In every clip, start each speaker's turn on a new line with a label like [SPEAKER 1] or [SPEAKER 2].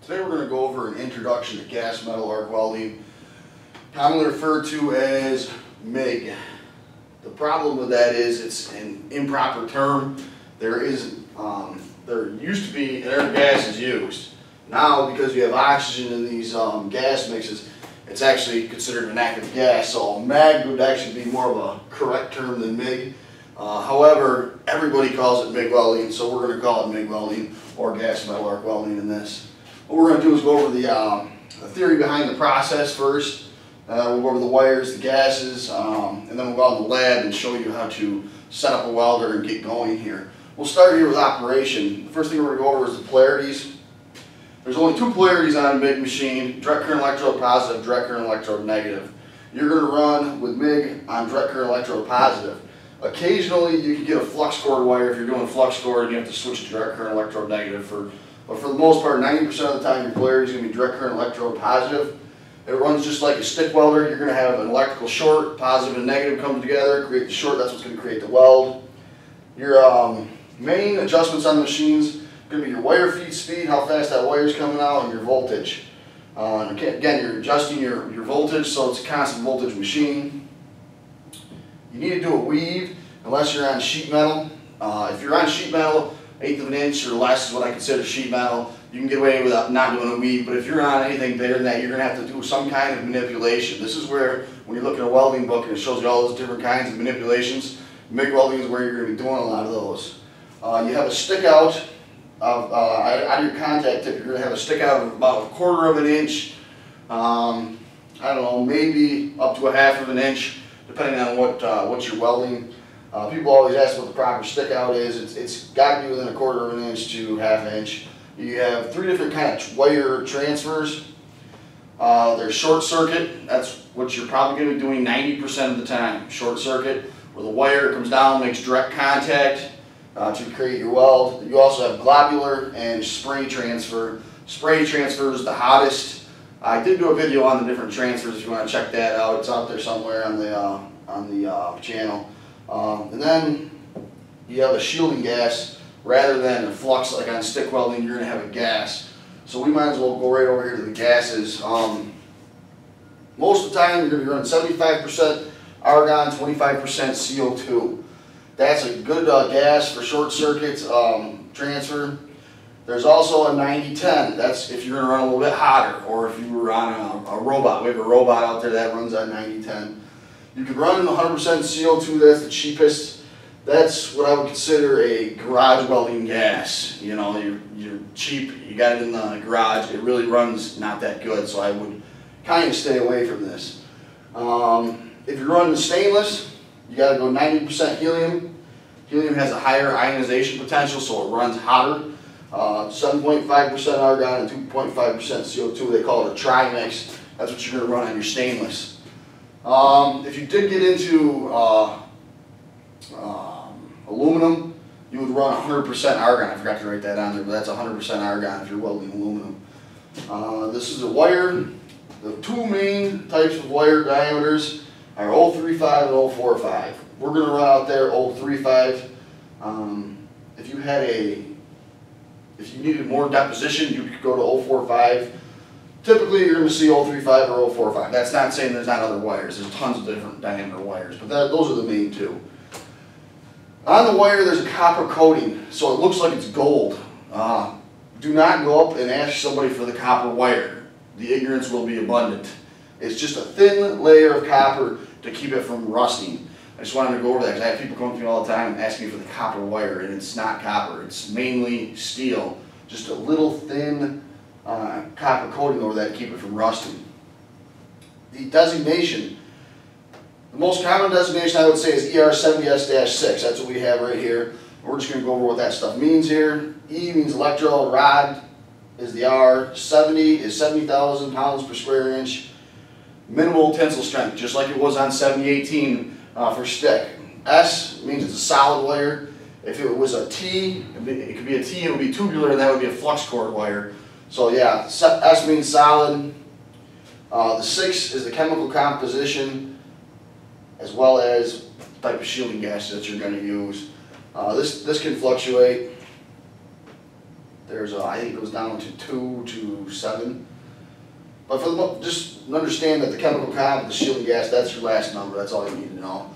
[SPEAKER 1] Today we're going to go over an introduction to gas metal arc welding, commonly referred to as MIG. The problem with that is it's an improper term. There used to be air gases used. Now, because you have oxygen in these gas mixes, it's actually considered an active gas. So MAG would actually be more of a correct term than MIG. However, everybody calls it MIG welding, so we're going to call it MIG welding or gas metal arc welding in this. What we're going to do is go over the theory behind the process first. We'll go over the wires, the gases, and then we'll go out in the lab and show you how to set up a welder and get going here. We'll start here with operation. The first thing we're going to go over is the polarities. There's only two polarities on a MIG machine: direct current electrode positive, direct current electrode negative. You're going to run with MIG on direct current electrode positive. Occasionally you can get a flux cord wire if you're doing flux cord and you have to switch to direct current electrode negative. But for the most part, 90% of the time your polarity is going to be direct current electrode positive. It runs just like a stick welder. You're going to have an electrical short, positive and negative come together, create the short. That's what's going to create the weld. Your main adjustments on the machines are going to be your wire feed speed, how fast that wire is coming out, and your voltage. Again, you're adjusting your voltage, so it's a constant voltage machine. You need to do a weave unless you're on sheet metal. If you're on sheet metal, 1/8 of an inch or less is what I consider sheet metal. You can get away without not doing a weave, but if you're on anything bigger than that, you're going to have to do some kind of manipulation. This is where, when you look at a welding book and it shows you all those different kinds of manipulations, MIG welding is where you're going to be doing a lot of those. You have a stick out of your contact tip. You're going to have a stick out of about 1/4 of an inch. I don't know, maybe up to 1/2 of an inch, depending on what you're welding. People always ask what the proper stick out is. It's got to be within 1/4 of an inch to 1/2 inch. You have 3 different kind of wire transfers. There's short circuit. That's what you're probably going to be doing 90% of the time. Short circuit, where the wire comes down, makes direct contact to create your weld. You also have globular and spray transfer. Spray transfer is the hottest. I did do a video on the different transfers if you want to check that out. It's out there somewhere on the channel. And then you have a shielding gas rather than a flux like on stick welding. You're going to have a gas. So we might as well go right over here to the gases. Most of the time you're going to be running 75% argon, 25% CO2. That's a good gas for short circuit transfer. There's also a 90-10. That's if you're going to run a little bit hotter, or if you were on a robot. We have a robot out there that runs on 90-10. You can run 100% CO2. That's the cheapest. That's what I would consider a garage welding gas. You know, you're cheap. You got it in the garage. It really runs not that good. So I would kind of stay away from this. If you're running stainless, you got to go 90% helium. Helium has a higher ionization potential, so it runs hotter. 7.5% argon and 2.5% CO2. They call it a tri-mix. That's what you're going to run on your stainless. If you did get into aluminum, you would run 100% argon. I forgot to write that on there, but that's 100% argon if you're welding aluminum. This is a wire. The two main types of wire diameters are 035 and 045. We're going to run out there 035. If you needed more deposition, you could go to 045. Typically, you're going to see 035 or 045. That's not saying there's not other wires. There's tons of different diameter wires, but those are the main two. On the wire, there's a copper coating, so it looks like it's gold. Do not go up and ask somebody for the copper wire. The ignorance will be abundant. It's just a thin layer of copper to keep it from rusting. I just wanted to go over that because I have people come to me all the time and asking me for the copper wire, and it's not copper. It's mainly steel. Just a little thin copper coating over that to keep it from rusting. The designation, the most common designation I would say is ER70S-6. That's what we have right here. We're just going to go over what that stuff means here. E means electrode, rod is the R, 70 is 70,000 pounds per square inch. Minimal tensile strength, just like it was on 7018 for stick. S means it's a solid wire. If it was a T, it could be a T, it would be tubular, and that would be a flux cord wire. So yeah, S means solid. The 6 is the chemical composition, as well as the type of shielding gas that you're going to use. This can fluctuate. There's I think it goes down to 2 to 7. But for the just understand that the chemical comp, the shielding gas, that's your last number. That's all you need to know.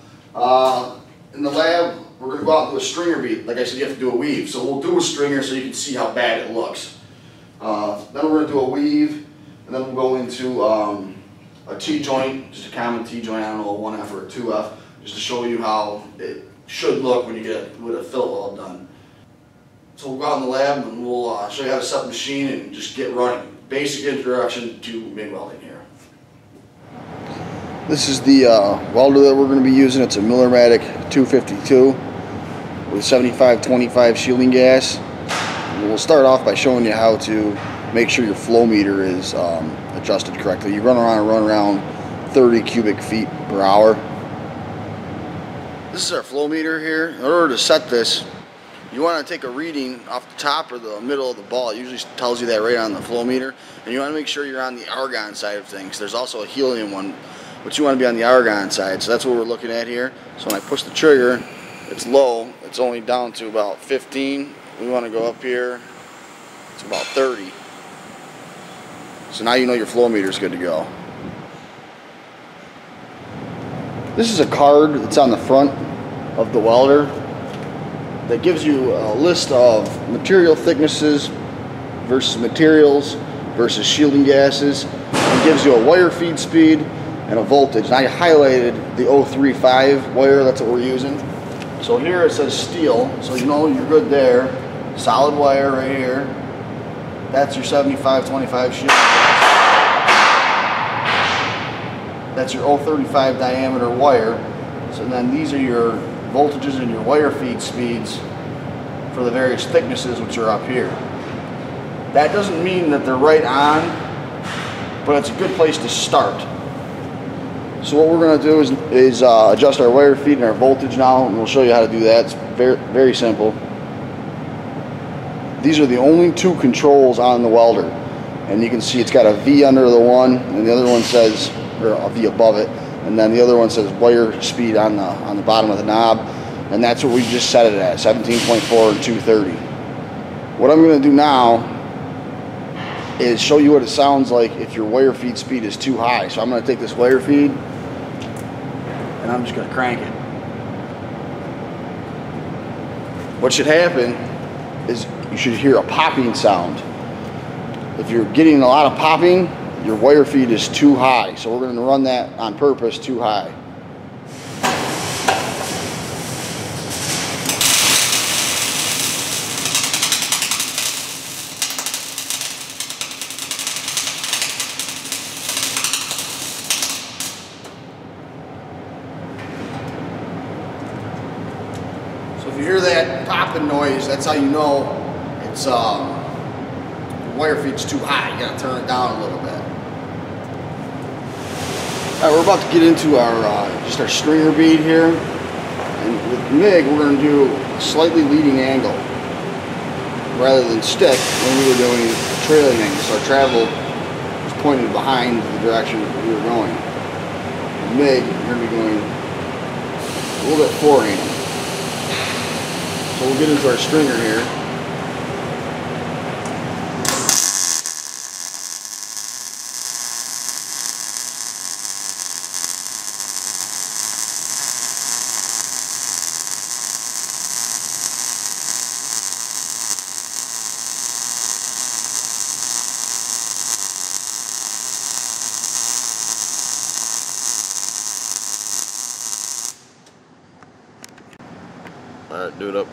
[SPEAKER 1] In the lab, we're going to go out and do a stringer bead. Like I said, you have to do a weave. So we'll do a stringer so you can see how bad it looks. Then we're going to do a weave, and then we'll go into a T-joint, just a common T-joint, I don't know, a 1F or a 2F, just to show you how it should look when you get with a fillet weld done. So we'll go out in the lab and we'll show you how to set the machine and just get running. Basic introduction to MIG welding here. This is the welder that we're going to be using. It's a Millermatic 252 with 75-25 shielding gas. And we'll start off by showing you how to make sure your flow meter is adjusted correctly. You run around 30 cubic feet per hour. This is our flow meter here. In order to set this, you want to take a reading off the top or the middle of the ball. It usually tells you that right on the flow meter. And you want to make sure you're on the argon side of things. There's also a helium one, but you want to be on the argon side. So that's what we're looking at here. So when I push the trigger, it's low. It's only down to about 15. We want to go up here. It's about 30. So now you know your flow meter is good to go. This is a card that's on the front of the welder that gives you a list of material thicknesses versus materials versus shielding gases. It gives you a wire feed speed and a voltage. And I highlighted the 035 wire, that's what we're using. So here it says steel, so you know you're good there. Solid wire right here. That's your 75-25 shielding gas. That's your 035 diameter wire. So then these are your voltages and your wire feed speeds for the various thicknesses, which are up here. That doesn't mean that they're right on, but it's a good place to start. So what we're going to do is adjust our wire feed and our voltage now, and we'll show you how to do that. It's very, very simple. These are the only two controls on the welder, and you can see it's got a V under the one, and the other one says, or a V above it, and then the other one says wire speed on the bottom of the knob, and that's what we just set it at, 17.4 and 230. What I'm going to do now is show you what it sounds like if your wire feed speed is too high. So I'm going to take this wire feed and I'm just going to crank it. What should happen is you should hear a popping sound. If you're getting a lot of popping, your wire feed is too high. So we're going to run that on purpose too high. So if you hear that popping noise, that's how you know it's the wire feed's too high. You gotta turn it down a little bit. Alright, we're about to get into our just our stringer bead here. And with MIG, we're going to do a slightly leading angle rather than stick when we were doing trailing angle. So our travel was pointed behind the direction we were going. With MIG, we're going to be going a little bit forehand. So we'll get into our stringer here. Alright, do it up.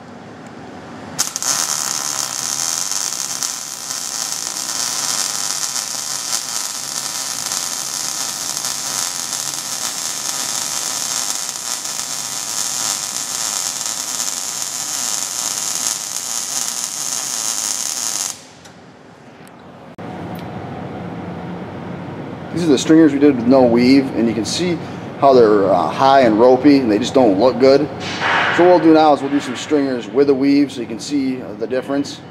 [SPEAKER 1] These are the stringers we did with no weave, and you can see how they're high and ropey and they just don't look good. So what we'll do now is we'll do some stringers with a weave so you can see the difference.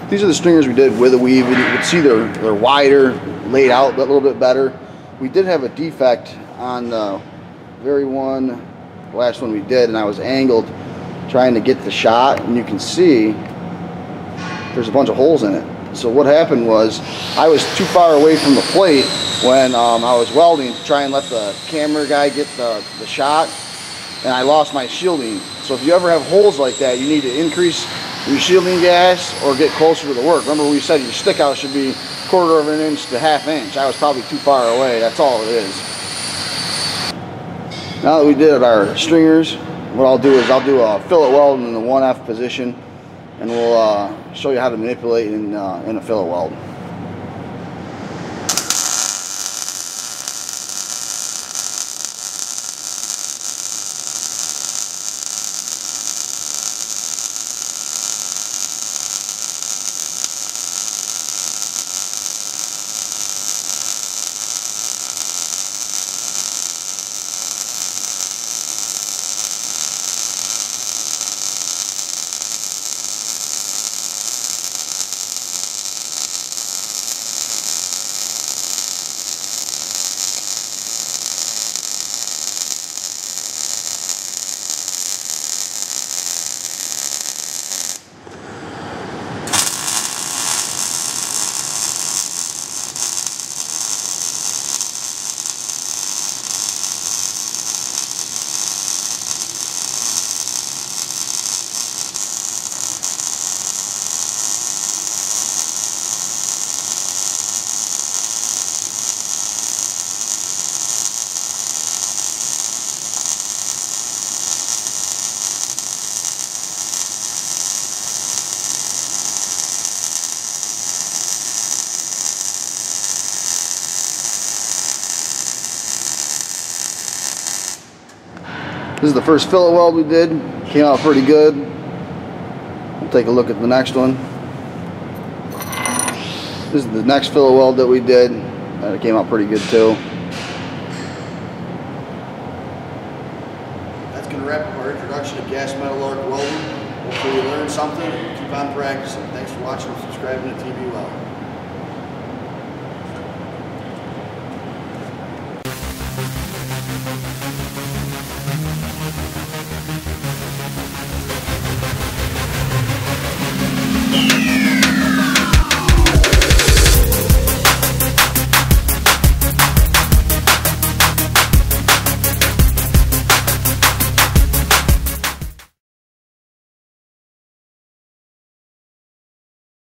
[SPEAKER 1] These are the stringers we did with a weave, and you can see they're wider, laid out a little bit better. We did have a defect on the last one we did, and I was angled trying to get the shot, and you can see there's a bunch of holes in it. So what happened was I was too far away from the plate when I was welding to try and let the camera guy get the shot, and I lost my shielding. So if you ever have holes like that, you need to increase your shielding gas or get closer to the work. Remember we said your stick out should be 1/4 of an inch to 1/2 inch. I was probably too far away. That's all it is. Now that we did our stringers, what I'll do is I'll do a fillet weld in the 1F position, and we'll show you how to manipulate in a fillet weld. This is the first fillet weld we did. Came out pretty good. We'll take a look at the next one. This is the next fillet weld that we did. It came out pretty good too. That's going to wrap up our introduction to gas metal arc welding. Hopefully you learned something and keep on practicing. Thanks for watching and subscribing to TV Weld.